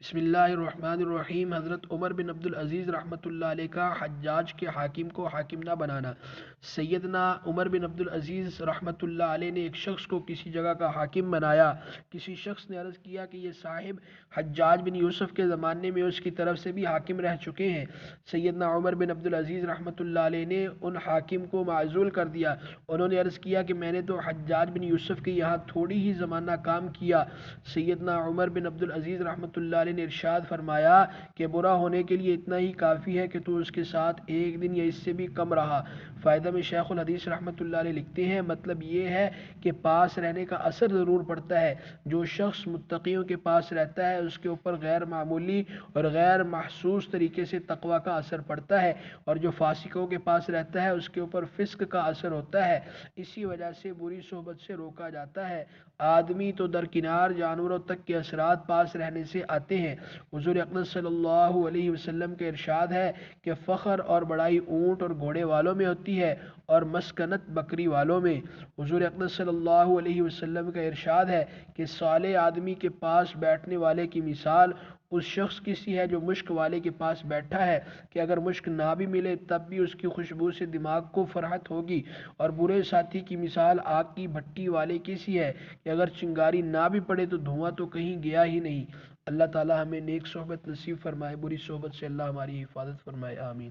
بسم اللہ الرحمن الرحیم۔ حضرت عمر بن عبدالعزیز رحمۃ اللہ علیہ کا حجاج کے حاکم کو حاکم نہ بنانا۔ سیدنا عمر بن عبدالعزیز رحمۃ اللہ علیہ نے ایک شخص کو کسی جگہ کا حاکم بنایا۔ کسی شخص نے عرض کیا کہ یہ صاحب حجاج بن یوسف کے زمانے میں اس کی طرف سے بھی حاکم رہ چکے ہیں۔ سیدنا عمر بن عبدالعزیز رحمۃ اللہ علیہ نے ان حاکم کو معزول کر دیا۔ انہوں نے عرض کیا کہ میں نے تو حجاج بن یوسف کے یہاں تھوڑی ہی زمانہ کام کیا۔ سیدنا عمر بن عبدالعزیز رحمۃ اللہ علیہ نے ارشاد فرمایا کہ برا ہونے کے لیے اتنا ہی کافی ہے کہ تو اس کے ساتھ ایک دن یا اس سے بھی کم رہا۔ فائدہ میں شیخ الحدیث رحمۃ اللہ علیہ لکھتے ہیں، مطلب یہ ہے کہ پاس رہنے کا اثر ضرور پڑتا ہے۔ جو شخص متقیوں کے پاس رہتا ہے اس کے اوپر غیر معمولی اور غیر محسوس طریقے سے تقوی کا اثر پڑتا ہے، اور جو فاسقوں کے پاس رہتا ہے اس کے اوپر فسق کا اثر ہوتا ہے۔ اسی وجہ سے بری صحبت سے روکا جاتا ہے۔ آدمی تو درکنار جانوروں تک کے اثرات پاس رہنے سے آتے ہیں۔ حضور اقدس صلی اللہ علیہ وسلم کا ارشاد ہے کہ فخر اور بڑائی اونٹ اور گھوڑے والوں میں ہوتی ہے اور مسکنت بکری والوں میں۔ حضور اقدس صلی اللہ علیہ وسلم کا ارشاد ہے کہ صالح آدمی کے پاس بیٹھنے والے کی مثال اس شخص کی سی ہے جو مشک والے کے پاس بیٹھا ہے کہ اگر مشک نہ بھی ملے تب بھی اس کی خوشبو سے دماغ کو فرحت ہوگی، اور برے ساتھی کی مثال آگ کی بھٹی والے کی سی ہے کہ اگر چنگاری نہ بھی پڑے تو دھواں تو کہیں گیا ہی نہیں۔ اللہ تعالی ہمیں نیک صحبت نصیب فرمائے، بری صحبت سے اللہ ہماری حفاظت فرمائے، آمین۔